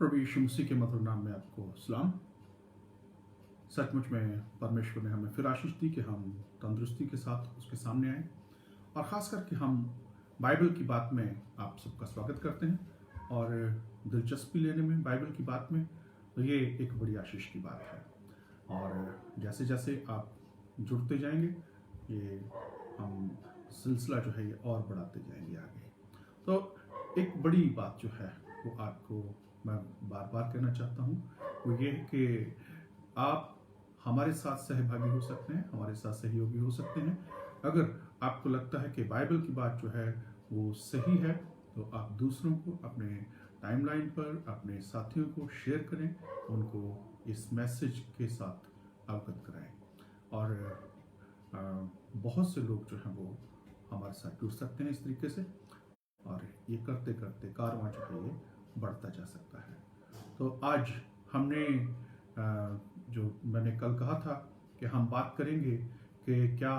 प्रभु यीशु मसीह के मधुर नाम में आपको सलाम। सचमुच में परमेश्वर ने हमें फिर आशीष दी कि हम तंदुरुस्ती के साथ उसके सामने आए और ख़ास करके हम बाइबल की बात में आप सबका स्वागत करते हैं और दिलचस्पी लेने में बाइबल की बात में, तो ये एक बड़ी आशीष की बात है। और जैसे जैसे आप जुड़ते जाएंगे ये हम सिलसिला जो है ये और बढ़ाते जाएंगे आगे। तो एक बड़ी बात जो है वो आपको मैं बार बार कहना चाहता हूँ, वो ये है कि आप हमारे साथ सहभागी हो सकते हैं, हमारे साथ सहयोगी हो सकते हैं। अगर आपको लगता है कि बाइबल की बात जो है वो सही है, तो आप दूसरों को अपने टाइमलाइन पर अपने साथियों को शेयर करें, उनको इस मैसेज के साथ अवगत कराएं और बहुत से लोग जो हैं वो हमारे साथ जुड़ सकते हैं इस तरीके से, और ये करते करते कारवां जो है ये बढ़ता जा सकता है। तो आज हमने जो मैंने कल कहा था कि हम बात करेंगे कि क्या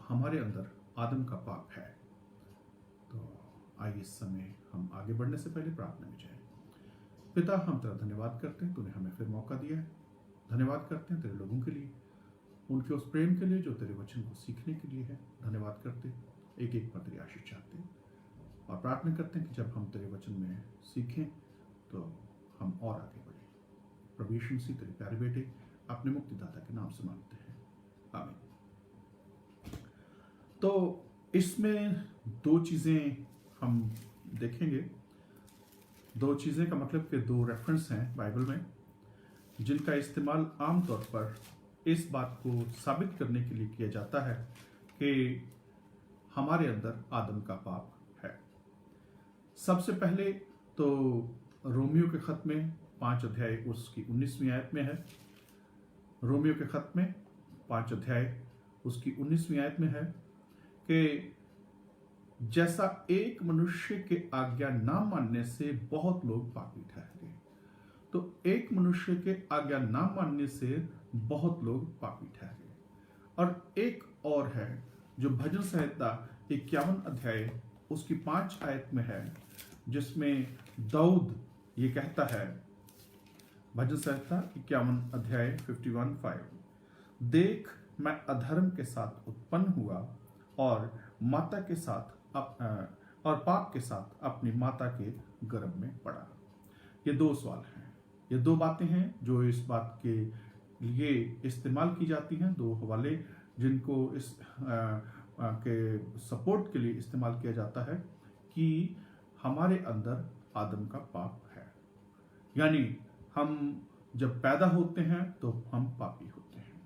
हमारे अंदर आदम का पाप है। तो आइए इस समय हम आगे बढ़ने से पहले प्रार्थना में जाएं। पिता, हम तेरा धन्यवाद करते हैं, तूने हमें फिर मौका दिया है। धन्यवाद करते हैं तेरे लोगों के लिए, उनके उस प्रेम के लिए जो तेरे वचन को सीखने के लिए है। धन्यवाद करते, एक एक पर तेरी आशीष चाहते हैं और प्रार्थना करते हैं कि जब हम तेरे वचन में सीखें तो हम और आगे बढ़ें। प्रभु यीशु मसीह तेरे प्यारे बेटे अपने मुक्तिदाता के नाम से मांगते हैं, आमीन। तो इसमें दो चीज़ें हम देखेंगे। दो चीज़ें का मतलब कि दो रेफरेंस हैं बाइबल में जिनका इस्तेमाल आमतौर पर इस बात को साबित करने के लिए किया जाता है कि हमारे अंदर आदम का पाप है। सबसे पहले तो रोमियो के खत में 5 अध्याय उसकी 19वीं आयत में है। रोमियो के खत में 5 अध्याय उसकी 19वीं आयत में है कि जैसा एक मनुष्य के आज्ञा ना मानने से बहुत लोग पापी ठहरे, तो एक मनुष्य के आज्ञा ना मानने से बहुत लोग पापी ठहरे। और एक और है जो भजन संहिता 51 अध्याय उसकी 5 आयत में है, जिसमें दाऊद ये कहता है, भजन संहिता 51 अध्याय 51:5, देख मैं अधर्म के साथ उत्पन्न हुआ और माता के साथ और पाप के साथ अपनी माता के गर्भ में पड़ा। ये दो सवाल हैं, ये दो बातें हैं जो इस बात के लिए इस्तेमाल की जाती हैं, दो हवाले जिनको इस के सपोर्ट के लिए इस्तेमाल किया जाता है कि हमारे अंदर आदम का पाप है। यानी हम जब पैदा होते हैं तो हम पापी होते हैं।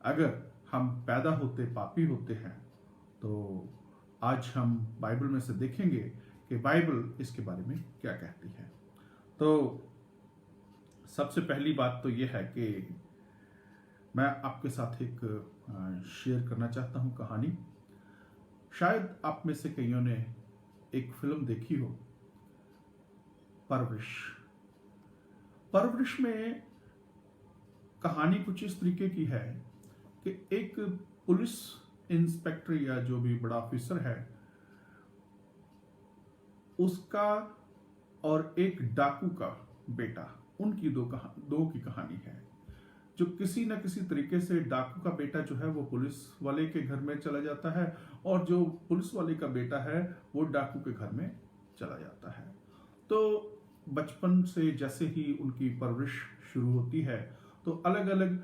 अगर हम पैदा होते पापी होते हैं तो आज हम बाइबल में से देखेंगे कि बाइबल इसके बारे में क्या कहती है। तो सबसे पहली बात तो यह है कि मैं आपके साथ एक शेयर करना चाहता हूं कहानी। शायद आप में से कईयों ने एक फिल्म देखी हो, परवरिश। परवरिश में कहानी कुछ इस तरीके की है कि एक पुलिस इंस्पेक्टर या जो भी बड़ा ऑफिसर है उसका और एक डाकू का बेटा, उनकी दो की कहानी है। जो किसी न किसी तरीके से डाकू का बेटा जो है वो पुलिस वाले के घर में चला जाता है और जो पुलिस वाले का बेटा है वो डाकू के घर में चला जाता है। तो बचपन से जैसे ही उनकी परवरिश शुरू होती है तो अलग अलग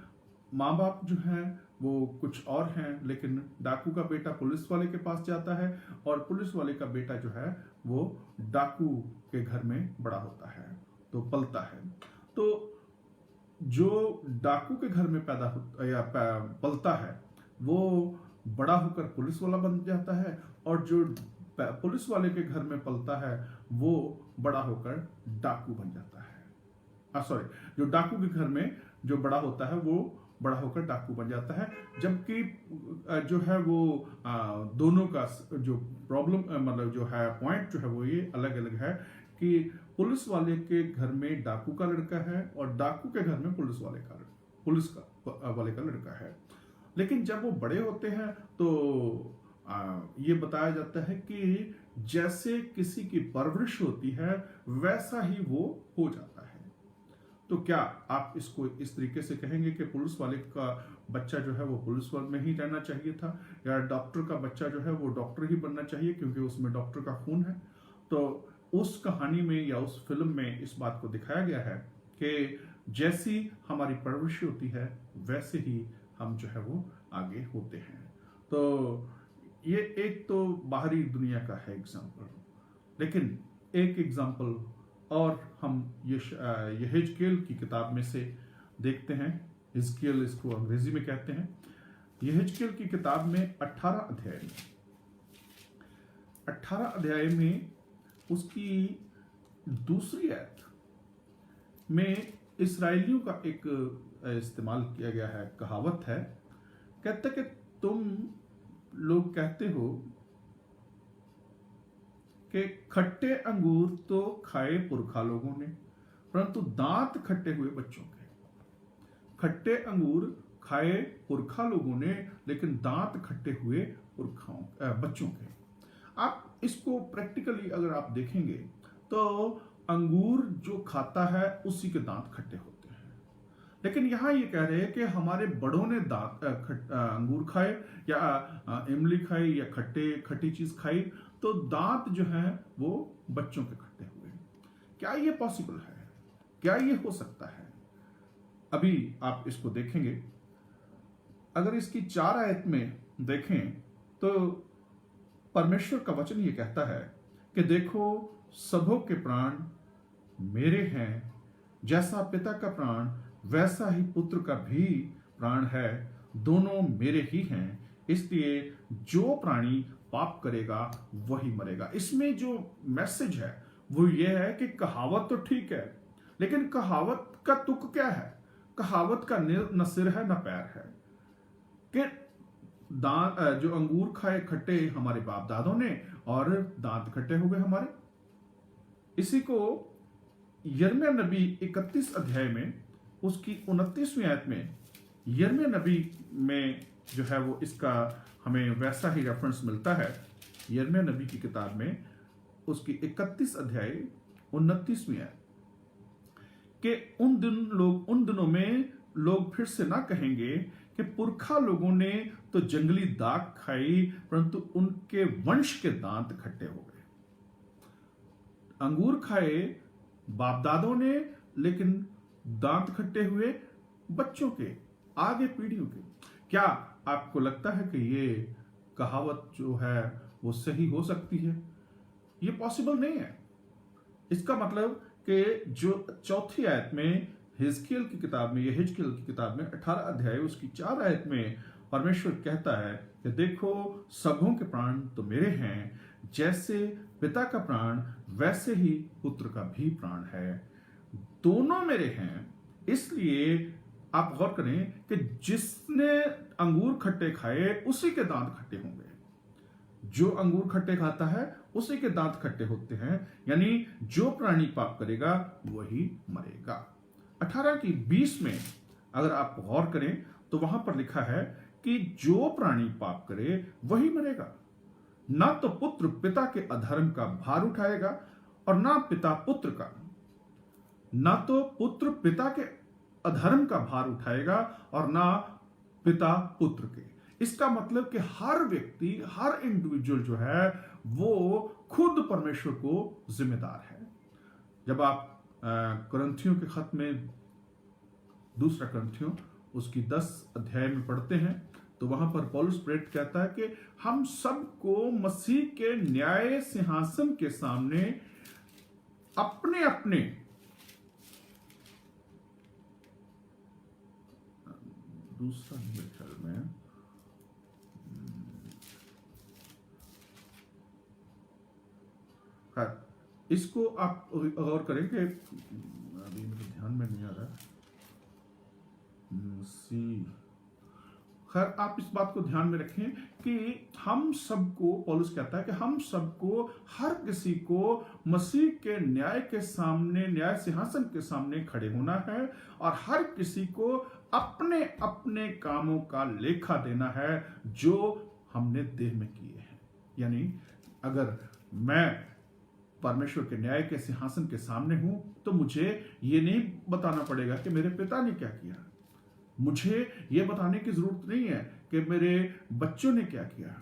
माँ बाप जो हैं वो कुछ और हैं, लेकिन डाकू का बेटा पुलिस वाले के पास जाता है और पुलिस वाले का बेटा जो है वो डाकू के घर में बड़ा होता है, तो पलता है। तो जो डाकू के घर में पैदा होता या पलता है वो बड़ा होकर पुलिस वाला बन जाता है, और जो पुलिस वाले के घर में पलता है वो बड़ा होकर डाकू बन जाता है। जो डाकू के घर में जो बड़ा होता है वो बड़ा होकर डाकू बन जाता है। जबकि जो है वो दोनों का जो प्रॉब्लम मतलब जो है पॉइंट जो है वो ये अलग अलग है कि पुलिस वाले के घर में डाकू का लड़का है और डाकू के घर में पुलिस वाले का लड़का है। लेकिन जब वो बड़े होते हैं तो ये बताया जाता है कि जैसे किसी की परवरिश होती है वैसा ही वो हो जाता है। तो क्या आप इसको इस तरीके से कहेंगे कि पुलिस वाले का बच्चा जो है वो पुलिस वर्ग में ही रहना चाहिए था, या डॉक्टर का बच्चा जो है वो डॉक्टर ही बनना चाहिए क्योंकि उसमें डॉक्टर का खून है? तो उस कहानी में या उस फिल्म में इस बात को दिखाया गया है कि जैसी हमारी परवरिश होती है वैसे ही हम जो है वो आगे होते हैं। तो ये एक तो बाहरी दुनिया का है एग्जाम्पल, लेकिन एक एग्जाम्पल और हम यहेजकेल की किताब में से देखते हैं। हिजकियल इसको अंग्रेजी में कहते हैं। यहेजकेल की किताब में 18 अध्याय में उसकी दूसरी आयत में इसराइलियों का एक इस्तेमाल किया गया है, कहावत है। कहते कि तुम लोग कहते हो कि खट्टे अंगूर तो खाए पुरखा लोगों ने, परंतु दांत खट्टे हुए बच्चों के। खट्टे अंगूर खाए पुरखा लोगों ने, लेकिन दांत खट्टे हुए बच्चों के। आप इसको प्रैक्टिकली अगर आप देखेंगे तो अंगूर जो खाता है उसी के दांत खट्टे होते हैं, लेकिन यहां ये कह रहे हैं कि हमारे बड़ों ने दांत अंगूर खाए या इमली खाई या खट्टी चीज खाई, तो दांत जो है वो बच्चों के खट्टे हुए। क्या ये पॉसिबल है? क्या ये हो सकता है? अभी आप इसको देखेंगे। अगर इसकी 4 आयत में देखें तो परमेश्वर का वचन ये कहता है कि देखो सबों के प्राण मेरे हैं, जैसा पिता का प्राण वैसा ही पुत्र का भी प्राण है, दोनों मेरे ही हैं, इसलिए जो प्राणी पाप करेगा वही मरेगा। इसमें जो मैसेज है वो ये है कि कहावत तो ठीक है, लेकिन कहावत का तुक क्या है? कहावत का न सिर है न पैर है कि दांत जो अंगूर खाए खट्टे हमारे बाप दादों ने और दांत खट्टे हो गए हमारे। इसी को यिर्मयाह नबी 31 अध्याय में उसकी 29वीं आयत में यिर्मयाह नबी में जो है वो इसका हमें वैसा ही रेफरेंस मिलता है। यिर्मयाह नबी की किताब में उसकी 31 अध्याय 29वीं आयत कि उन दिनों में लोग फिर से ना कहेंगे कि पुरखा लोगों ने तो जंगली दाख खाई, परंतु उनके वंश के दांत खट्टे हो गए। अंगूर खाए बाप दादों ने, लेकिन दांत खट्टे हुए बच्चों के, आगे पीढ़ियों के। क्या आपको लगता है कि ये कहावत जो है वो सही हो सकती है? ये पॉसिबल नहीं है। इसका मतलब कि जो 4थी आयत में हिजकियल की किताब में, यहेजकेल की किताब में 18 अध्याय उसकी 4 आयत में परमेश्वर कहता है कि देखो सबों के प्राण तो मेरे हैं, जैसे पिता का प्राण वैसे ही पुत्र का भी प्राण है, दोनों मेरे हैं। इसलिए आप गौर करें कि जिसने अंगूर खट्टे खाए उसी के दांत खट्टे होंगे। जो अंगूर खट्टे खाता है उसी के दांत खट्टे होते हैं, यानी जो प्राणी पाप करेगा वही मरेगा। 18 की 20 में अगर आप गौर करें तो वहां पर लिखा है कि जो प्राणी पाप करे वही मरेगा। ना तो पुत्र पिता के अधर्म का भार उठाएगा और ना पिता पुत्र का, ना तो पुत्र पिता के अधर्म का भार उठाएगा और ना पिता पुत्र के। इसका मतलब कि हर व्यक्ति, हर इंडिविजुअल जो है वो खुद परमेश्वर को जिम्मेदार है। जब आप कुरिन्थियों के खत में, दूसरा कुरिन्थियों उसकी 10 अध्याय में पढ़ते हैं तो वहां पर पौलुस प्रेरित कहता है कि हम सबको मसीह के न्याय सिंहासन के सामने अपने अपने दूसरा ख्याल में इसको आप गौर करें कि अभी मेरे ध्यान में नहीं आ रहा। खैर आप इस बात को ध्यान में रखें कि हम सबको, पौलुस कहता है कि हम सबको, हर किसी को मसीह के न्याय के सामने, न्याय सिंहासन के सामने खड़े होना है और हर किसी को अपने अपने कामों का लेखा देना है जो हमने देह में किए हैं। यानी अगर मैं परमेश्वर के न्याय के सिंहासन के सामने हूं, तो मुझे ये नहीं बताना पड़ेगा कि मेरे पिता ने क्या किया। मुझे ये बताने की जरूरत नहीं है कि मेरे बच्चों ने क्या किया,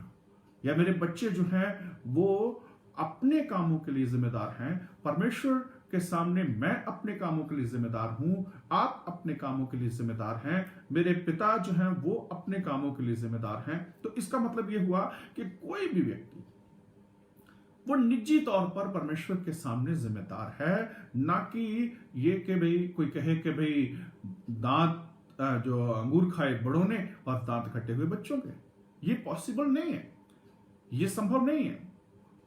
या मेरे बच्चे जो हैं वो अपने कामों के लिए जिम्मेदार हैं। परमेश्वर के सामने मैं अपने कामों के लिए जिम्मेदार हूं, आप अपने कामों के लिए जिम्मेदार हैं, मेरे पिता जो हैं वो अपने कामों के लिए जिम्मेदार हैं। तो इसका मतलब यह हुआ कि कोई भी व्यक्ति वो निजी तौर पर परमेश्वर के सामने जिम्मेदार है, ना कि ये कि भाई कोई कहे कि भाई दांत जो अंगूर खाए बड़ों ने और दांत खट्टे हुए बच्चों के। ये पॉसिबल नहीं है, ये संभव नहीं है।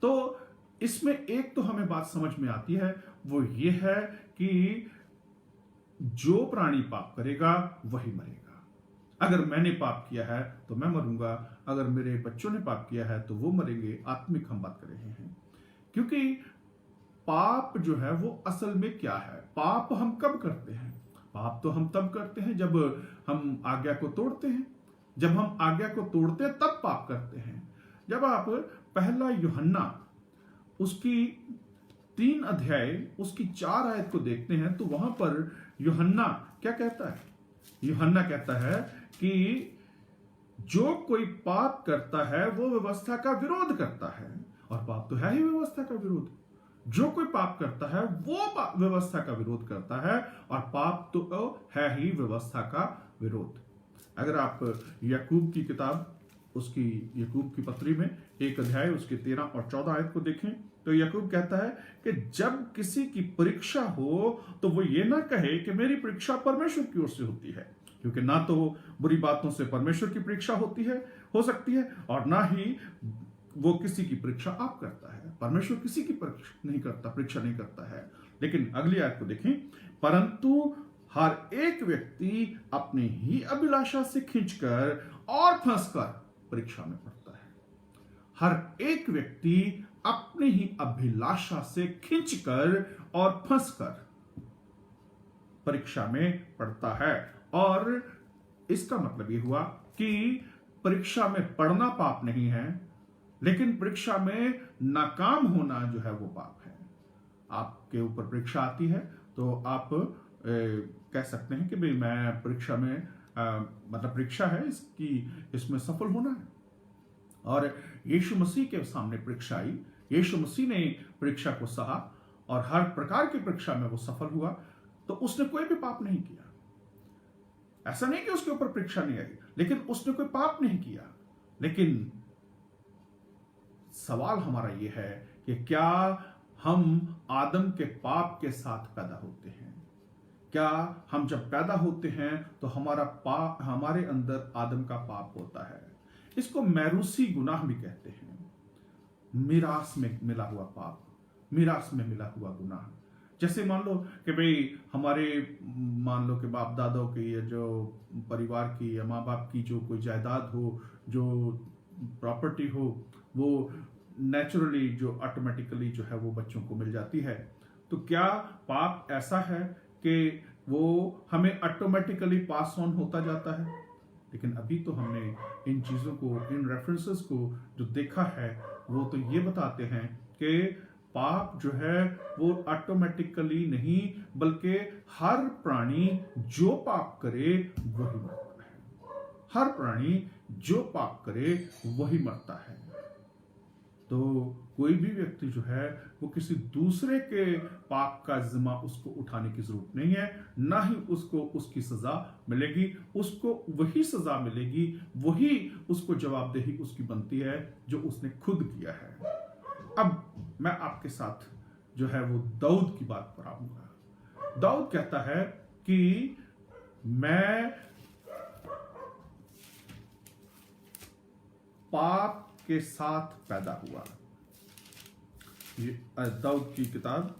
तो इसमें एक तो हमें बात समझ में आती है, वो ये है कि जो प्राणी पाप करेगा वही मरेगा। अगर मैंने पाप किया है तो मैं मरूंगा, अगर मेरे बच्चों ने पाप किया है तो वो मरेंगे। आत्मिक हम बात कर रहे हैं, क्योंकि पाप जो है वो असल में क्या है। पाप हम कब करते हैं? पाप तो हम तब करते हैं जब हम आज्ञा को तोड़ते हैं। जब हम आज्ञा को तोड़ते हैं तब पाप करते हैं। जब आप पहला यूहन्ना उसकी 3 अध्याय उसकी 4 आयत को देखते हैं तो वहां पर यूहन्ना क्या कहता है? यूहन्ना कहता है कि जो कोई पाप करता है वो व्यवस्था का विरोध करता है, और पाप तो है ही व्यवस्था का विरोध। जो कोई पाप करता है वो व्यवस्था का विरोध करता है, और पाप तो है ही व्यवस्था का विरोध। अगर आप याकूब की किताब उसकी याकूब की पत्री में 1 अध्याय उसके 13 और 14 आयत को देखें तो याकूब कहता है कि जब किसी की परीक्षा हो तो वो ये ना कहे कि मेरी परीक्षा परमेश्वर की ओर से होती है, क्योंकि ना तो बुरी बातों से परमेश्वर की परीक्षा हो सकती है, और ना ही वो किसी की परीक्षा आप करता है। परमेश्वर किसी की परीक्षा नहीं करता है। लेकिन अगली आयत को देखें, परंतु हर एक व्यक्ति अपनी ही अभिलाषा से खींचकर और फंसकर परीक्षा में पड़ता है। हर एक व्यक्ति अपनी ही अभिलाषा से खींचकर और फंसकर परीक्षा में पड़ता है। और इसका मतलब यह हुआ कि परीक्षा में पढ़ना पाप नहीं है, लेकिन परीक्षा में नाकाम होना जो है वो पाप है। आपके ऊपर परीक्षा आती है तो आप कह सकते हैं कि भाई मैं परीक्षा में मतलब परीक्षा है इसमें सफल होना है। और यीशु मसीह के सामने परीक्षा आई, यीशु मसीह ने परीक्षा को सहा और हर प्रकार की परीक्षा में वो सफल हुआ, तो उसने कोई भी पाप नहीं किया। ऐसा नहीं कि उसके ऊपर परीक्षा नहीं आई, लेकिन उसने कोई पाप नहीं किया। लेकिन सवाल हमारा यह है कि क्या हम आदम के पाप के साथ पैदा होते हैं? क्या हम जब पैदा होते हैं तो हमारे अंदर आदम का पाप होता है? इसको मैरूसी गुनाह भी कहते हैं। मीरास में मिला हुआ पाप, मीरास में मिला हुआ गुनाह। जैसे मान लो कि भाई मान लो कि बाप दादों की या जो परिवार की या माँ बाप की जो कोई जायदाद हो, जो प्रॉपर्टी हो, वो नेचुरली जो ऑटोमेटिकली जो है वो बच्चों को मिल जाती है। तो क्या पाप ऐसा है कि वो हमें ऑटोमेटिकली पास ऑन होता जाता है? लेकिन अभी तो हमने इन चीज़ों को, इन रेफरेंसेस को जो देखा है वो तो ये बताते हैं कि पाप जो है वो ऑटोमेटिकली नहीं, बल्कि हर प्राणी जो पाप करे वही मरता है। हर प्राणी जो पाप करे वही मरता है। तो कोई भी व्यक्ति जो है वो किसी दूसरे के पाप का जिम्मा उसको उठाने की जरूरत नहीं है, ना ही उसको उसकी सजा मिलेगी। उसको वही सजा मिलेगी, वही उसको जवाबदेही उसकी बनती है जो उसने खुद किया है। अब मैं आपके साथ जो है वो दाऊद की बात पर आऊंगा। दाऊद कहता है कि मैं पाप के साथ पैदा हुआ। दाऊद की किताब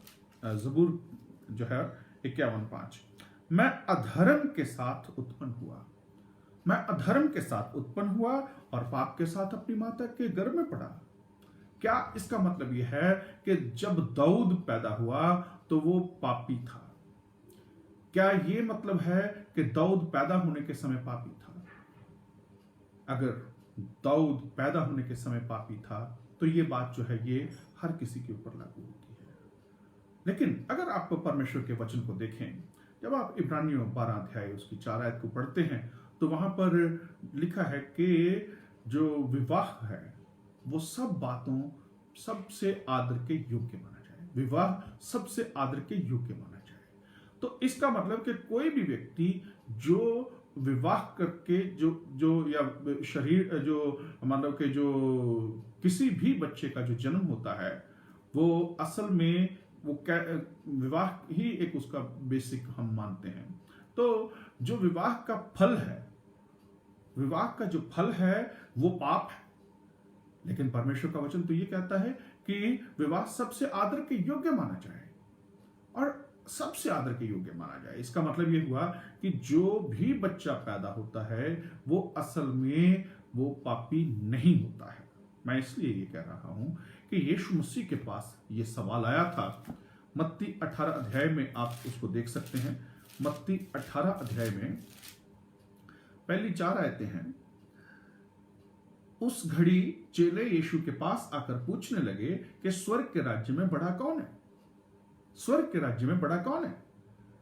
ज़बूर जो है 51:5, मैं अधर्म के साथ उत्पन्न हुआ, मैं अधर्म के साथ उत्पन्न हुआ और पाप के साथ अपनी माता के गर्भ में पड़ा। क्या इसका मतलब यह है कि जब दाऊद पैदा हुआ तो वो पापी था? क्या यह मतलब है कि दाऊद पैदा होने के समय पापी था? अगर दाऊद पैदा होने के समय पापी था तो ये बात जो है ये हर किसी के ऊपर लागू होती है। लेकिन अगर आप परमेश्वर के वचन को देखें, जब आप इब्रानियों 12 अध्याय उसकी 4 आयत को पढ़ते हैं तो वहां पर लिखा है कि जो विवाह है वो सब बातों सबसे आदर के योग्य माना जाए। विवाह सबसे आदर के योग्य माना जाए। तो इसका मतलब कि कोई भी व्यक्ति जो विवाह करके जो जो या शरीर जो मतलब कि जो किसी भी बच्चे का जो जन्म होता है वो असल में वो विवाह ही एक उसका बेसिक हम मानते हैं। तो जो विवाह का फल है, विवाह का जो फल है वो पाप है। लेकिन परमेश्वर का वचन तो ये कहता है कि विवाह सबसे आदर के योग्य माना जाए और सबसे आदर के योग्य माना जाए। इसका मतलब ये हुआ कि जो भी बच्चा पैदा होता है वो असल में वो पापी नहीं होता है। मैं इसलिए ये कह रहा हूं कि यीशु मसीह के पास ये सवाल आया था। मत्ती 18 अध्याय में आप उसको देख सकते हैं। मत्ती 18 अध्याय में पहली 4 आयतें हैं। उस घड़ी चेले यीशु के पास आकर पूछने लगे कि स्वर्ग के राज्य में बड़ा कौन है? स्वर्ग के राज्य में बड़ा कौन है?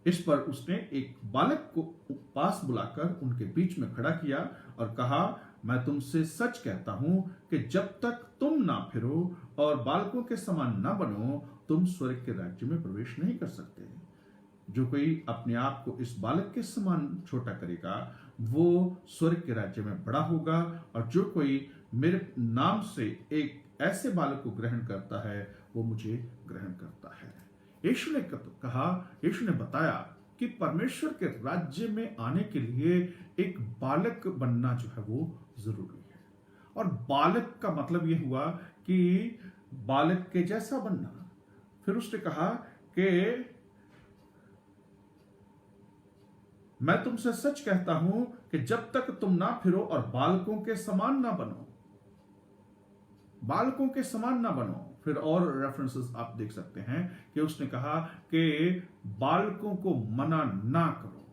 इस पर उसने एक बालक को पास बुलाकर उनके बीच में खड़ा किया और कहा, मैं तुमसे सच कहता हूं कि जब तक तुम ना फिरो और बालकों के समान ना बनो तुम स्वर्ग के राज्य में प्रवेश नहीं कर सकते। जो कोई अपने आप को इस बालक के समान छोटा करेगा वो स्वर्ग के राज्य में बड़ा होगा, और जो कोई मेरे नाम से एक ऐसे बालक को ग्रहण करता है वो मुझे ग्रहण करता है। यीशु ने कहा, यीशु ने बताया कि परमेश्वर के राज्य में आने के लिए एक बालक बनना जो है वो जरूरी है। और बालक का मतलब यह हुआ कि बालक के जैसा बनना। फिर उसने कहा कि मैं तुमसे सच कहता हूं कि जब तक तुम ना फिरो और बालकों के समान ना बनो, बालकों के समान ना बनो। फिर और रेफरेंसेस आप देख सकते हैं कि उसने कहा कि बालकों को मना ना करो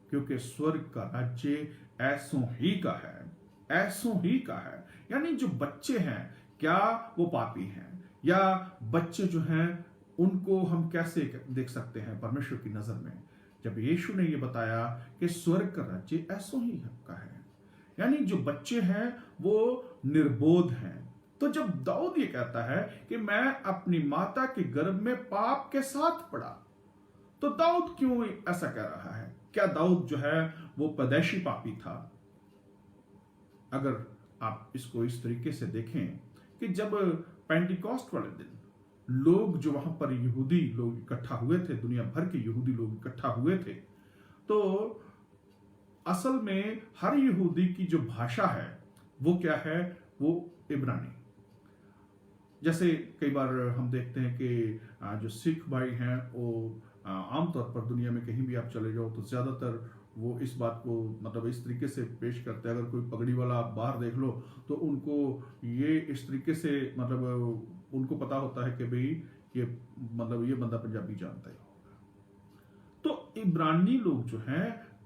क्योंकि स्वर्ग का राज्य ऐसों ही का है, ऐसों ही का है। यानी जो बच्चे हैं क्या वो पापी हैं, या बच्चे जो हैं उनको हम कैसे देख सकते हैं परमेश्वर की नजर में? जब यीशु ने ये बताया कि स्वर्ग का राज्य ऐसों ही का है, यानी जो बच्चे हैं वो निर्बोध हैं। तो जब दाऊद ये कहता है कि मैं अपनी माता के गर्भ में पाप के साथ पड़ा, तो दाऊद क्यों ऐसा कह रहा है? क्या दाऊद जो है वो पैदाइशी पापी था? अगर आप इसको इस तरीके से देखें कि जब पेंटिकॉस्ट वाले दिन लोग जो वहां पर यहूदी लोग इकट्ठा हुए थे, दुनिया भर के यहूदी लोग इकट्ठा हुए थे, तो असल में हर यहूदी की जो भाषा है वो क्या है? वो इब्रानी। जैसे कई बार हम देखते हैं कि जो सिख भाई हैं वो आमतौर पर दुनिया में कहीं भी आप चले जाओ तो ज्यादातर वो इस बात को मतलब इस तरीके से पेश करते हैं। अगर कोई पगड़ी वाला आप बाहर देख लो तो उनको ये इस तरीके से मतलब उनको पता होता है कि भाई ये मतलब ये बंदा पंजाबी जानता ही होगा। तो इब्रानी लोग जो हैं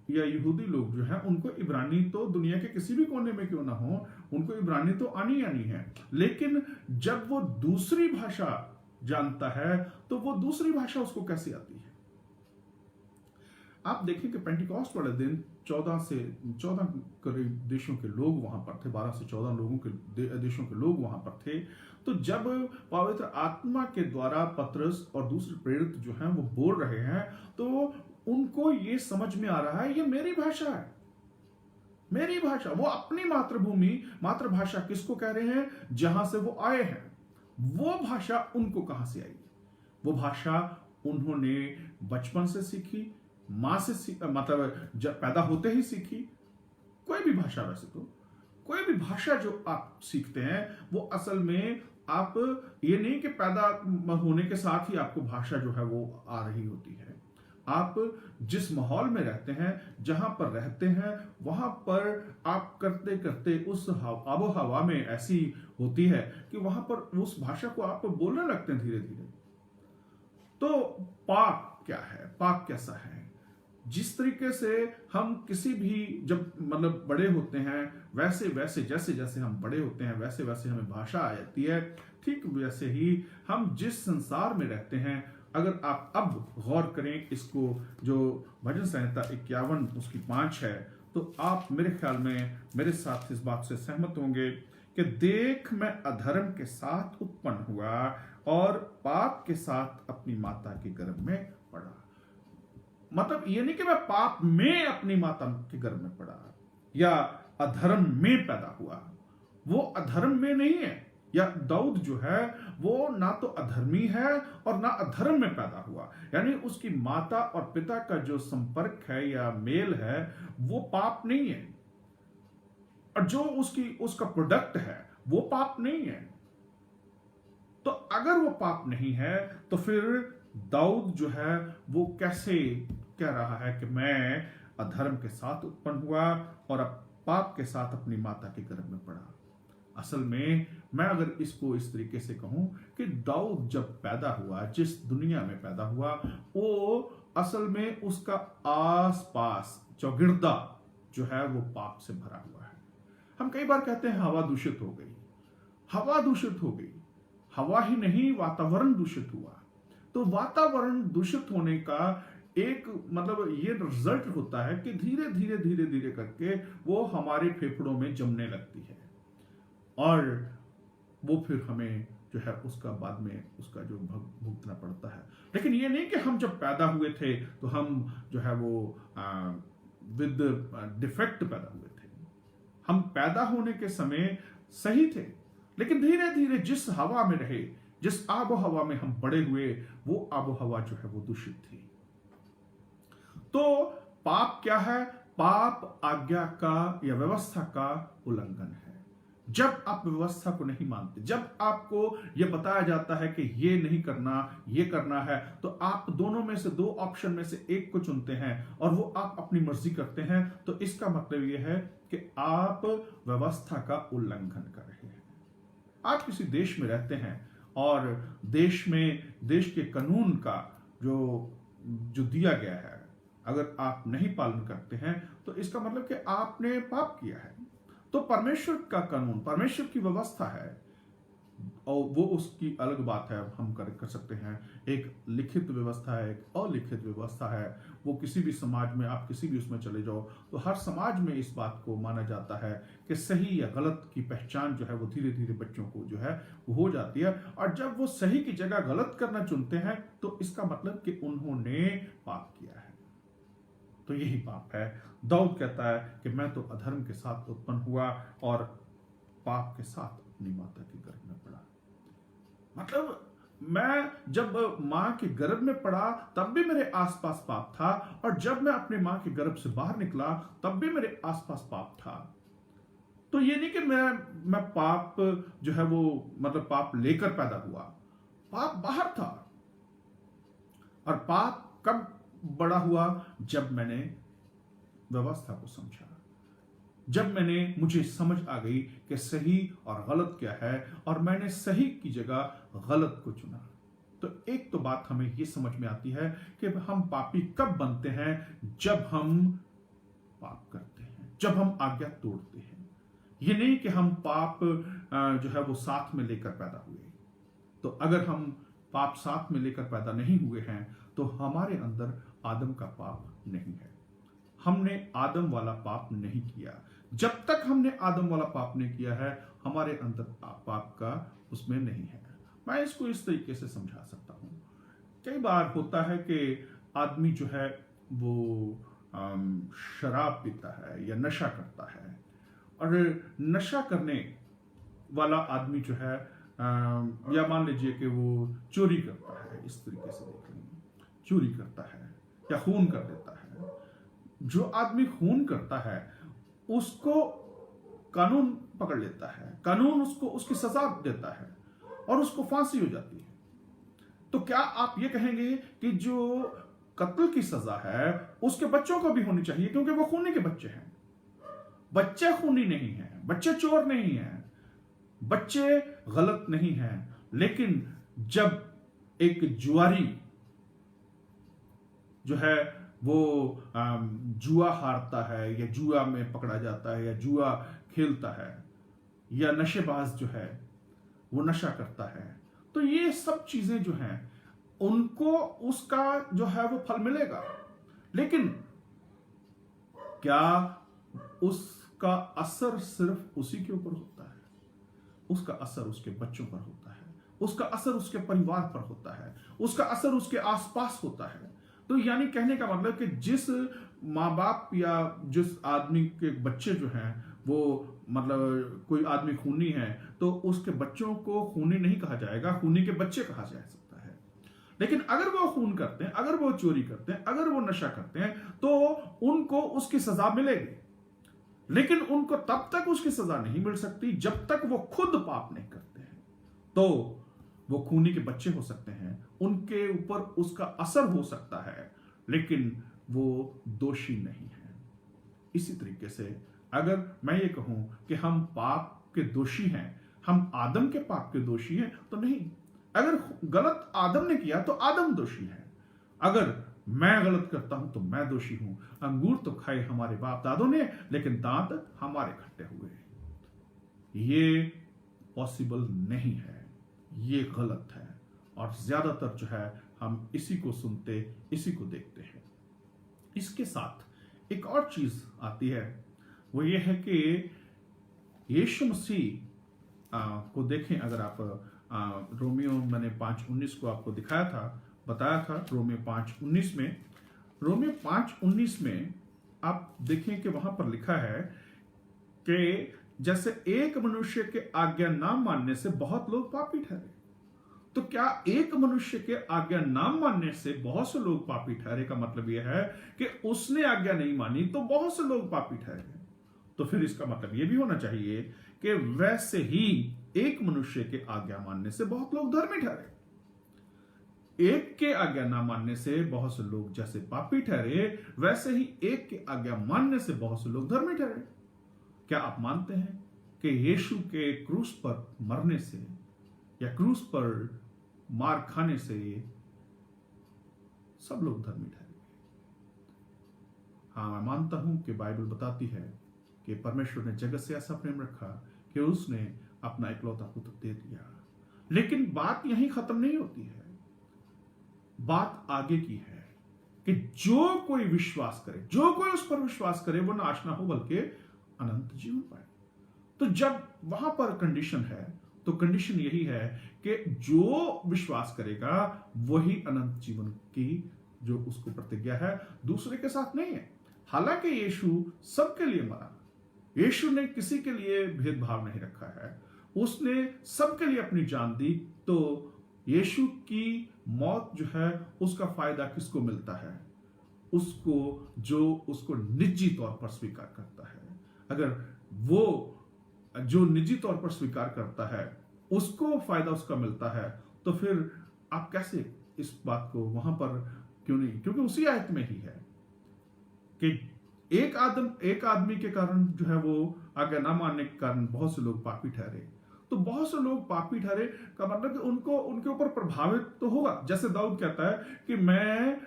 या यहूदी लोग जो हैं उनको इब्रानी तो दुनिया के किसी भी कोने में क्यों ना हो, उनको इब्रानी तो आनी है। लेकिन जब वो दूसरी भाषा जानता है तो वो दूसरी भाषा उसको कैसे आती है? आप देखें कि पेंटिकॉस्ट वाले दिन 14 करीब देशों के लोग वहां पर थे, 12 से 14 लोगों के देशों के लोग वहां पर थे। तो जब पवित्र आत्मा के द्वारा पतरस और दूसरे प्रेरित जो हैं वो बोल रहे हैं तो उनको ये समझ में आ रहा है ये मेरी भाषा है, मेरी भाषा। वो अपनी मातृभाषा किसको कह रहे हैं? जहां से वो आए हैं। वो भाषा उनको कहां से आई? वो भाषा उन्होंने बचपन से सीखी, मां से मतलब जब पैदा होते ही सीखी। कोई भी भाषा, वैसे तो कोई भी भाषा जो आप सीखते हैं वो असल में आप ये नहीं कि पैदा होने के साथ ही आपको भाषा जो है वो आ रही होती है। आप जिस माहौल में रहते हैं, जहां पर रहते हैं, वहां पर आप करते करते उस आबो हवा में ऐसी होती है कि वहां पर उस भाषा को आप बोलने लगते हैं धीरे धीरे। तो पाप क्या है? पाप कैसा है? जिस तरीके से हम किसी भी जब मतलब बड़े होते हैं वैसे वैसे जैसे जैसे हम बड़े होते हैं वैसे वैसे हमें भाषा आ जाती है। ठीक वैसे ही हम जिस संसार में रहते हैं अगर आप अब गौर करें इसको, जो भजन संहिता 51 उसकी 5 है, तो आप मेरे ख्याल में मेरे साथ इस बात से सहमत होंगे कि देख मैं अधर्म के साथ उत्पन्न हुआ और पाप के साथ अपनी माता के गर्भ में पड़ा। मतलब ये नहीं कि मैं पाप में अपनी माता के गर्भ में पड़ा या अधर्म में पैदा हुआ, वो अधर्म में नहीं है। या दाऊद जो है वो ना तो अधर्मी है और ना अधर्म में पैदा हुआ, यानी उसकी माता और पिता का जो संपर्क है या मेल है वो पाप नहीं है, और जो उसका प्रोडक्ट है वो पाप नहीं है। तो अगर वो पाप नहीं है तो फिर दाऊद जो है वो कैसे कह रहा है कि मैं अधर्म के साथ उत्पन्न हुआ और अब पाप के साथ अपनी माता के गर्भ में पड़ा। असल में मैं अगर इसको इस तरीके से कहूं कि दाऊद जब पैदा हुआ, जिस दुनिया में पैदा हुआ, वो असल में उसका आसपास चौगिर्दा जो है वो पाप से भरा हुआ है। हम कई बार कहते हैं हवा दूषित हो गई, हवा दूषित हो गई। हवा ही नहीं, वातावरण दूषित हुआ। तो वातावरण दूषित होने का एक मतलब ये रिजल्ट होता है कि धीरे धीरे धीरे धीरे करके वो हमारे फेफड़ों में जमने लगती है और वो फिर हमें जो है उसका बाद में उसका जो भुगतना पड़ता है। लेकिन ये नहीं कि हम जब पैदा हुए थे तो हम जो है वो विद डिफेक्ट पैदा हुए थे। हम पैदा होने के समय सही थे, लेकिन धीरे धीरे जिस हवा में रहे, जिस आबो हवा में हम बड़े हुए, वो आबो हवा जो है वो दूषित थी। तो पाप क्या है? पाप आज्ञा का या व्यवस्था का उल्लंघन है। जब आप व्यवस्था को नहीं मानते, जब आपको यह बताया जाता है कि ये नहीं करना, ये करना है, तो आप दोनों में से, दो ऑप्शन में से एक को चुनते हैं और वो आप अपनी मर्जी करते हैं, तो इसका मतलब यह है कि आप व्यवस्था का उल्लंघन कर रहे हैं। आप किसी देश में रहते हैं और देश में देश के कानून का जो दिया गया है, अगर आप नहीं पालन करते हैं तो इसका मतलब कि आपने पाप किया है। तो परमेश्वर का कानून, परमेश्वर की व्यवस्था है और वो उसकी अलग बात है, हम कर सकते हैं। एक लिखित व्यवस्था है, एक अलिखित व्यवस्था है। वो किसी भी समाज में, आप किसी भी उसमें चले जाओ तो हर समाज में इस बात को माना जाता है कि सही या गलत की पहचान जो है वो धीरे धीरे बच्चों को जो है वो हो जाती है। और जब वो सही की जगह गलत करना चुनते हैं तो इसका मतलब कि उन्होंने पाप किया है। तो यही पाप है। दाऊद कहता है कि मैं तो अधर्म के साथ उत्पन्न हुआ और पाप के साथ अपनी माता के गर्भ में पड़ा। मतलब मैं जब मां के गर्भ में पड़ा तब भी मेरे आसपास पाप था, और जब मैं अपनी मां के गर्भ से बाहर निकला तब भी मेरे आसपास पाप था। तो ये नहीं कि मैं पाप जो है वो मतलब पाप लेकर पैदा हुआ, पाप बाहर था। और पाप कब बड़ा हुआ? जब मैंने व्यवस्था को समझा, जब मुझे समझ आ गई कि सही और गलत क्या है और मैंने सही की जगह गलत को चुना। तो एक तो बात हमें यह समझ में आती है कि हम पापी कब बनते हैं? जब हम पाप करते हैं, जब हम आज्ञा तोड़ते हैं। ये नहीं कि हम पाप जो है वो साथ में लेकर पैदा हुए। तो अगर हम पाप साथ में लेकर पैदा नहीं हुए हैं तो हमारे अंदर आदम का पाप नहीं है। हमने आदम वाला पाप नहीं किया। जब तक हमने आदम वाला पाप नहीं किया है, हमारे अंदर पाप का उसमें नहीं है। मैं इसको इस तरीके से समझा सकता हूं। कई बार होता है कि आदमी जो है वो शराब पीता है या नशा करता है, और नशा करने वाला आदमी जो है या मान लीजिए कि वो चोरी करता है, इस तरीके से देख लेंगे, चोरी करता है या खून कर देता है। जो आदमी खून करता है उसको कानून पकड़ लेता है, कानून उसको उसकी सजा देता है और उसको फांसी हो जाती है। तो क्या आप ये कहेंगे कि जो कत्ल की सजा है उसके बच्चों को भी होनी चाहिए? क्योंकि वो खूनी के बच्चे हैं। बच्चे खूनी नहीं हैं, बच्चे चोर नहीं हैं, बच्चे गलत नहीं हैं। लेकिन जब एक जुआरी जो है वो जुआ हारता है या जुआ में पकड़ा जाता है या जुआ खेलता है, या नशेबाज जो है वो नशा करता है, तो ये सब चीजें जो हैं उनको उसका जो है वो फल मिलेगा। लेकिन क्या उसका असर सिर्फ उसी के ऊपर होता है? उसका असर उसके बच्चों पर होता है, उसका असर उसके परिवार पर होता है, उसका असर उसके आसपास होता है। तो यानी कहने का मतलब कि जिस माँ बाप या जिस आदमी के बच्चे जो हैं वो मतलब कोई आदमी खूनी है तो उसके बच्चों को खूनी नहीं कहा जाएगा, खूनी के बच्चे कहा जा सकता है। लेकिन अगर वो खून करते हैं, अगर वो चोरी करते हैं, अगर वो नशा करते हैं तो उनको उसकी सजा मिलेगी। लेकिन उनको तब तक उसकी सजा नहीं मिल सकती जब तक वो खुद पाप नहीं करते हैं। तो वो खूनी के बच्चे हो सकते हैं, उनके ऊपर उसका असर हो सकता है, लेकिन वो दोषी नहीं है। इसी तरीके से अगर मैं ये कहूं कि हम पाप के दोषी हैं, हम आदम के पाप के दोषी हैं, तो नहीं। अगर गलत आदम ने किया तो आदम दोषी है, अगर मैं गलत करता हूं तो मैं दोषी हूं। अंगूर तो खाए हमारे बाप दादों ने, लेकिन दांत हमारे खट्टे हुए। ये पॉसिबल नहीं है, ये गलत है। और ज्यादातर जो है हम इसी को सुनते, इसी को देखते हैं। इसके साथ एक और चीज आती है, वो ये है कि यीशु मसीह को देखें। अगर आप रोमियो मैंने 5:19 को आपको दिखाया था, बताया था। रोमियो 5:19 में, रोमियो 5:19 में आप देखें कि वहां पर लिखा है कि जैसे एक मनुष्य के आज्ञा ना मानने से बहुत लोग पापी ठहरे। तो क्या एक मनुष्य के आज्ञा ना मानने से बहुत से लोग पापी ठहरे का मतलब यह है कि उसने आज्ञा नहीं मानी तो बहुत से लोग पापी ठहरे? तो फिर इसका मतलब यह भी होना चाहिए कि वैसे ही एक मनुष्य के आज्ञा मानने से बहुत लोग धर्मी ठहरे। एक के आज्ञा ना मानने से बहुत से लोग जैसे पापी ठहरे, वैसे ही एक के आज्ञा मानने से बहुत से लोग धर्मी ठहरे। क्या आप मानते हैं कि यीशु के क्रूस पर मरने से या क्रूस पर मार खाने से सब लोग धर्मी ठहरे? हाँ, मैं मानता हूं कि बाइबल बताती है कि परमेश्वर ने जगत से ऐसा प्रेम रखा कि उसने अपना इकलौता पुत्र दे दिया। लेकिन बात यहीं खत्म नहीं होती है, बात आगे की है कि जो कोई विश्वास करे, जो कोई उस पर विश्वास करे, वो नाश ना हो बल्कि अनंत जीवन पाए। तो जब वहां पर कंडीशन है, तो कंडीशन यही है कि जो विश्वास करेगा वही अनंत जीवन की जो उसको प्रतिज्ञा है, दूसरे के साथ नहीं है। हालांकि यीशु सबके लिए मरा, यीशु ने किसी के लिए भेदभाव नहीं रखा है, उसने सबके लिए अपनी जान दी। तो यीशु की मौत जो है उसका फायदा किसको मिलता है? उसको जो उसको निजी तौर पर स्वीकार करता है। अगर वो जो निजी तौर पर स्वीकार करता है उसको फायदा उसका मिलता है, तो फिर आप कैसे इस बात को वहां पर क्यों नहीं? क्योंकि उसी आयत में ही है कि एक आदमी के कारण जो है वो आज्ञा ना मानने के कारण बहुत से लोग पापी ठहरे। तो बहुत से लोग पापी ठहरे का मतलब कि उनको उनके ऊपर प्रभावित तो होगा। जैसे दाऊद कहता है कि मैं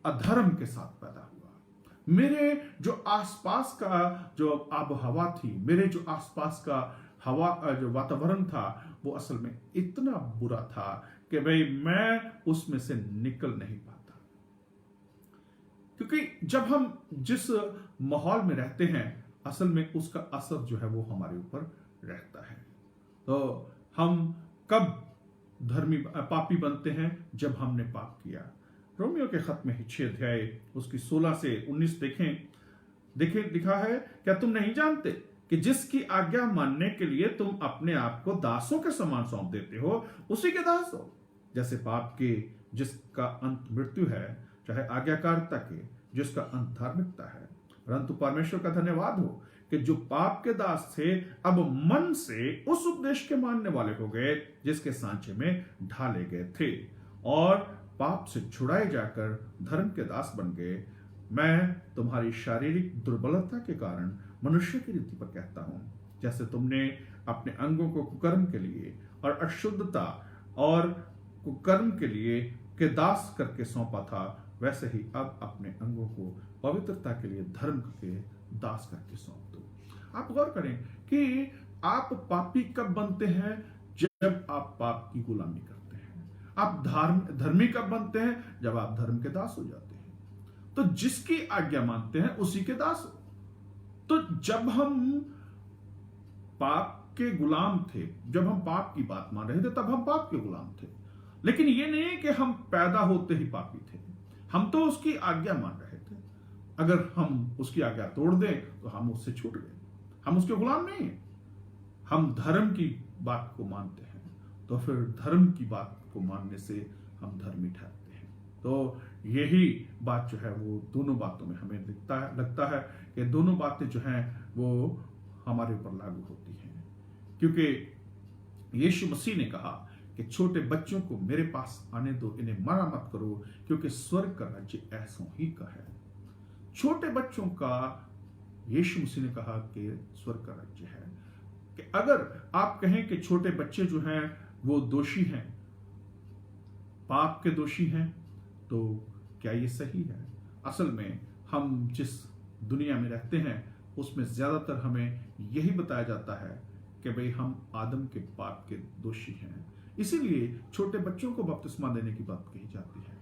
अधर्म के साथ पैदा हुआ, मेरे जो आसपास का जो आब हवा थी, मेरे जो आसपास का हवा जो वातावरण था, वो असल में इतना बुरा था कि भाई मैं उसमें से निकल नहीं पाता। क्योंकि जब हम जिस माहौल में रहते हैं, असल में उसका असर जो है वो हमारे ऊपर रहता है। तो हम कब पापी बनते हैं? जब हमने पाप किया। रोमियो के खत में 6 अध्याय उसकी 16 से 19 देखें लिखा है, क्या तुम नहीं जानते कि जिसकी आज्ञा मानने के लिए तुम अपने आप को दासों के समान सौंप देते हो, उसी के दास हो। जैसे पाप के जिसका अंत मृत्यु है, चाहे आज्ञाकारिता के जिसका अंत धार्मिकता है। परंतु परमेश्वर का धन्यवाद हो कि जो पाप के दास थे अब मन से उस उपदेश के मानने वाले हो गए जिसके सांचे में ढाले गए थे, और पाप से छुड़ाए जाकर धर्म के दास बन गए। मैं तुम्हारी शारीरिक दुर्बलता के कारण मनुष्य की रीति पर कहता हूं, जैसे तुमने अपने अंगों को कुकर्म के लिए और अशुद्धता और कुकर्म के लिए के दास करके सौंपा था, वैसे ही अब अपने अंगों को पवित्रता के लिए धर्म के दास करके सौंप दो। आप गौर करें कि आप पापी कब बनते हैं? जब आप पाप की गुलामी करते हैं। आप धर्मी कब बनते हैं? जब आप धर्म के दास हो जाते हैं। तो जिसकी आज्ञा मानते हैं उसी के दास हो। तो जब हम पाप के गुलाम थे, जब हम पाप की बात मान रहे थे, तब हम पाप के गुलाम थे। लेकिन ये नहीं है कि हम पैदा होते ही पापी थे। हम तो उसकी आज्ञा मान रहे थे। अगर हम उसकी आज्ञा तोड़ दें तो हम उससे छूट गए, हम उसके गुलाम नहीं हैं। हम धर्म की बात को मानते हैं, तो फिर धर्म की बात को मानने से हम धर्मी ठहरते हैं। तो यही बात जो है वो दोनों बातों में हमें लगता है कि दोनों बातें जो हैं वो हमारे ऊपर लागू होती हैं। क्योंकि यीशु मसीह ने कहा कि छोटे बच्चों को मेरे पास आने दो, इन्हें मना मत करो, क्योंकि स्वर्ग का राज्य ऐसों ही का है। छोटे बच्चों का यीशु मसीह ने कहा कि स्वर्ग का राज्य है। कि अगर आप कहें कि छोटे बच्चे जो हैं वो दोषी हैं, पाप के दोषी हैं, तो क्या ये सही है? असल में हम जिस दुनिया में रहते हैं उसमें ज्यादातर हमें यही बताया जाता है कि भाई हम आदम के पाप के दोषी हैं, इसीलिए छोटे बच्चों को बपतिस्मा देने की बात कही जाती है।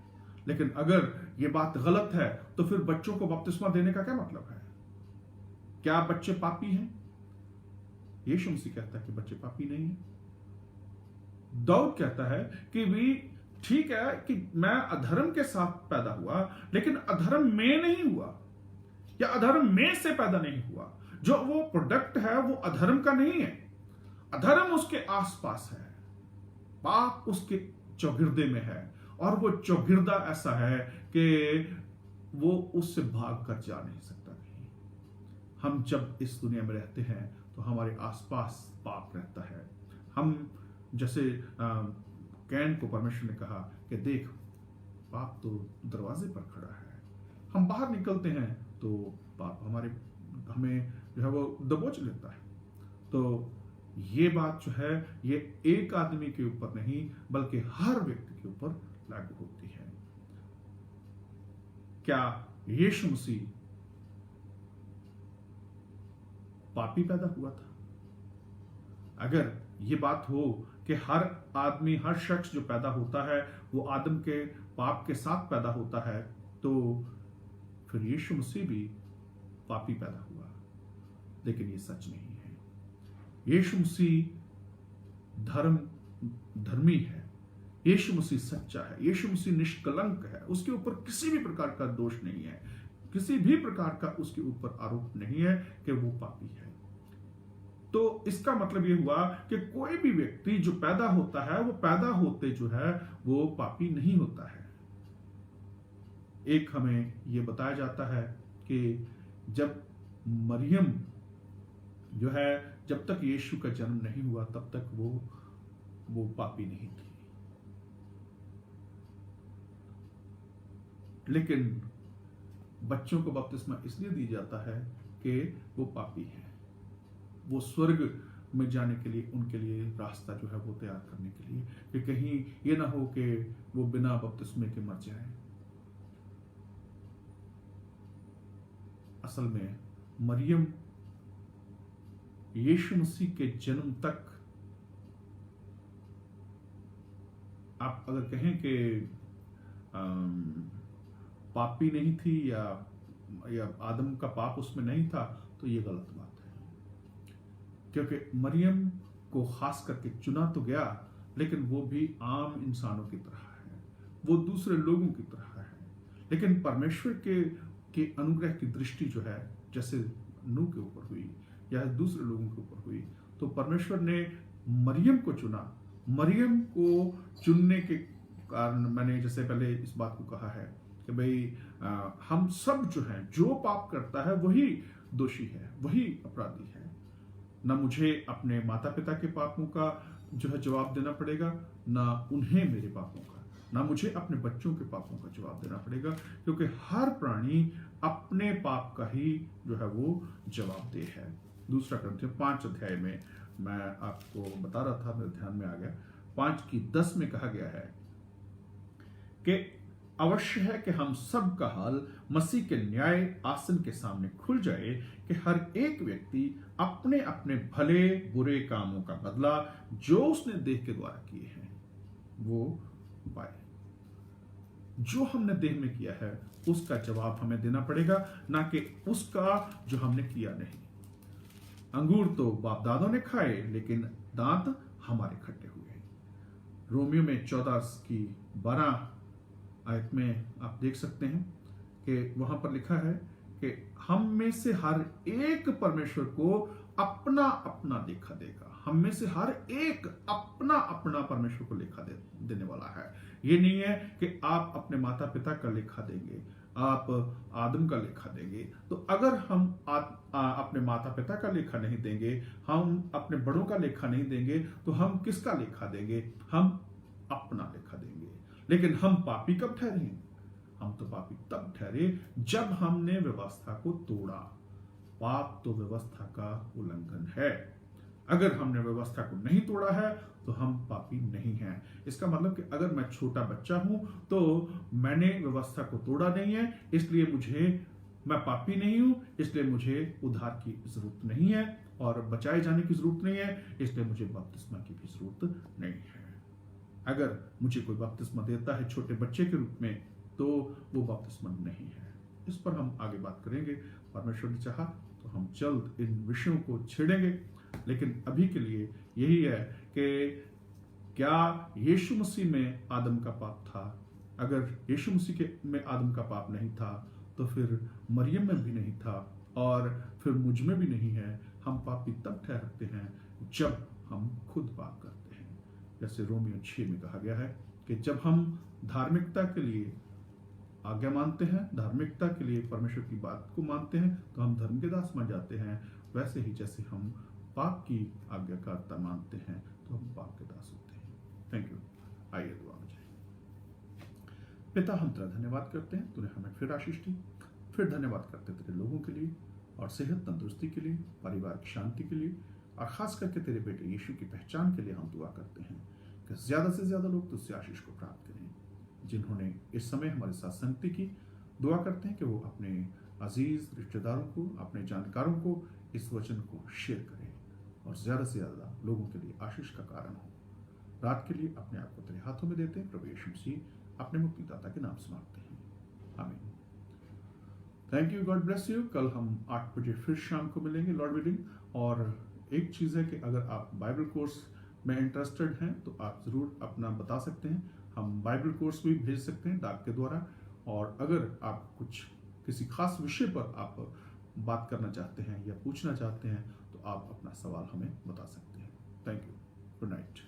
लेकिन अगर ये बात गलत है तो फिर बच्चों को बपतिस्मा देने का क्या मतलब है? क्या बच्चे पापी हैं? यीशु मसीह कहता है कि बच्चे पापी नहीं हैं। दाऊद कहता है कि भी ठीक है कि मैं अधर्म के साथ पैदा हुआ, लेकिन अधर्म में नहीं हुआ या अधर्म में से पैदा नहीं हुआ। जो वो प्रोडक्ट है वो अधर्म का नहीं है, अधर्म उसके आसपास है, पाप उसके चौगिर्दे में है, और वो चौगिर्दा ऐसा है कि वो उससे भाग कर जा नहीं सकता कहीं। हम जब इस दुनिया में रहते हैं तो हमारे आसपास पाप रहता है। हम जैसे कैन को परमेश्वर ने कहा कि देख पाप तो दरवाजे पर खड़ा है, हम बाहर निकलते हैं तो पाप हमें जो है वो दबोच लेता है। तो ये बात जो है ये एक आदमी के ऊपर नहीं बल्कि हर व्यक्ति के ऊपर लागू होती है। क्या यीशु मसीह पापी पैदा हुआ था? अगर ये बात हो कि हर आदमी, हर शख्स जो पैदा होता है वो आदम के पाप के साथ पैदा होता है, तो फिर यीशु मसीह भी पापी पैदा हुआ। लेकिन ये सच नहीं है। यीशु मसीह धर्मी है, यीशु मसीह सच्चा है, यीशु मसीह निष्कलंक है, उसके ऊपर किसी भी प्रकार का दोष नहीं है, किसी भी प्रकार का उसके ऊपर आरोप नहीं है कि वो पापी है। तो इसका मतलब ये हुआ कि कोई भी व्यक्ति जो पैदा होता है वो पैदा होते जो है वो पापी नहीं होता है। एक हमें ये बताया जाता है कि जब मरियम जो है, जब तक यीशु का जन्म नहीं हुआ तब तक वो पापी नहीं थी। लेकिन बच्चों को बपतिस्मा इसलिए दी जाता है कि वो पापी है, वो स्वर्ग में जाने के लिए, उनके लिए रास्ता जो है वो तैयार करने के लिए, कि कहीं ये ना हो कि वो बिना बपतिस्मे के मर जाए। असल में मरियम यीशु मसीह के जन्म तक, आप अगर कहें कि पापी नहीं थी या आदम का पाप उसमें नहीं था, तो ये गलत बात है। क्योंकि मरियम को खास करके चुना तो गया, लेकिन वो भी आम इंसानों की तरह है, वो दूसरे लोगों की तरह है। लेकिन परमेश्वर के अनुग्रह की दृष्टि जो है, जैसे नूह के ऊपर हुई या दूसरे लोगों के ऊपर हुई, तो परमेश्वर ने मरियम को चुना। मरियम को चुनने के कारण मैंने जैसे पहले इस बात को कहा है कि भाई हम सब जो हैं, जो पाप करता है वही दोषी है, वही अपराधी है। ना मुझे अपने माता पिता के पापों का जो है जवाब देना पड़ेगा, ना उन्हें मेरे पापों का, ना मुझे अपने बच्चों के पापों का जवाब देना पड़ेगा, क्योंकि हर प्राणी अपने पाप का ही जो है वो जवाबदेह है। दूसरा ग्रंथियों 5 अध्याय में मैं आपको बता रहा था, मेरे ध्यान में आ गया, 5:10 में कहा गया है कि अवश्य है कि हम सब का हाल मसीह के न्याय आसन के सामने खुल जाए कि हर एक व्यक्ति अपने अपने भले बुरे कामों का बदला जो उसने देह के द्वारा किए हैं वो पाए। जो हमने देह में किया है उसका जवाब हमें देना पड़ेगा, ना कि उसका जो हमने किया नहीं। अंगूर तो बाप दादों ने खाए, लेकिन दांत हमारे खट्टे हुए। रोमियो में 14 की 12 आयत में आप देख सकते हैं कि वहां पर लिखा है कि हम में से हर एक परमेश्वर को अपना अपना लेखा देगा। हम में से हर एक अपना अपना परमेश्वर को लेखा देने वाला है। ये नहीं है कि आप अपने माता पिता का लेखा देंगे, आप आदम का लेखा देंगे। तो अगर हम अपने माता पिता का लेखा नहीं देंगे, हम अपने बड़ों का लेखा नहीं देंगे, तो हम किसका लेखा देंगे? हम अपना लेखा देंगे। लेकिन हम पापी कब ठहरे? हम तो पापी तब ठहरे जब हमने व्यवस्था को तोड़ा। पाप तो व्यवस्था का उल्लंघन है। अगर हमने व्यवस्था को नहीं तोड़ा है तो हम पापी नहीं हैं। इसका मतलब कि अगर मैं छोटा बच्चा हूं तो मैंने व्यवस्था को तोड़ा नहीं है, इसलिए मैं पापी नहीं हूं, इसलिए मुझे उद्धार की जरूरत नहीं है और बचाए जाने की जरूरत नहीं है, इसलिए मुझे बपतिस्मा की भी जरूरत नहीं है। अगर मुझे कोई बपतिस्मा देता है छोटे बच्चे के रूप में, तो वो बपतिस्मा नहीं है। इस पर हम आगे बात करेंगे। परमेश्वर ने चाहा तो हम जल्द इन विषयों को छेड़ेंगे, लेकिन अभी के लिए यही है कि क्या यीशु मसीह में आदम का पाप था? अगर यीशु मसीह में आदम का पाप नहीं था तो फिर मरियम में भी नहीं था और फिर मुझ में भी नहीं है। हम पापी तब ठहरते हैं जब हम खुद पाप करते हैं। जैसे रोमियो 6 में कहा गया है कि जब हम धार्मिकता के लिए आज्ञा मानते हैं, धार्मिकता के लिए परमेश्वर की बात को मानते हैं, तो हम धर्म के दास बन जाते हैं। वैसे ही जैसे हम पाप की आज्ञाकारिता मानते हैं तो हम पाप के दास होते हैं। Thank you. आइए दुआ में जाएं। पिता, हम तेरा धन्यवाद करते हैं, तूने हमें फिर आशीष दी। फिर धन्यवाद करते तेरे लोगों के लिए और सेहत तंदुरुस्ती के लिए, परिवार की शांति के लिए, और खास करके तेरे बेटे यीशु की पहचान के लिए हम दुआ करते हैं कि ज्यादा से ज्यादा लोग तुझसे आशीष को प्राप्त करें। जिन्होंने इस समय हमारे साथ संगति की, दुआ करते हैं कि वो अपने अजीज रिश्तेदारों को, अपने जानकारों को इस वचन को शेयर करें और ज्यादा से ज्यादा लोगों के लिए आशीष का कारण हो। रात के लिए अपने आप को तेरे हाथों में देते हैं। प्रभु यीशु मसीह अपने मुक्तिदाता के नाम से मांगते हैं, आमीन। Thank you, God bless you. कल हम 8 बजे फिर शाम को मिलेंगे, लॉर्ड विलिंग। और एक चीज़ है कि अगर आप बाइबल कोर्स में इंटरेस्टेड हैं तो आप ज़रूर अपना बता सकते हैं। हम बाइबल कोर्स भी भेज सकते हैं डाक के द्वारा। और अगर आप कुछ किसी खास विषय पर आप बात करना चाहते हैं या पूछना चाहते हैं तो आप अपना सवाल हमें बता सकते हैं। Thank you. Good night.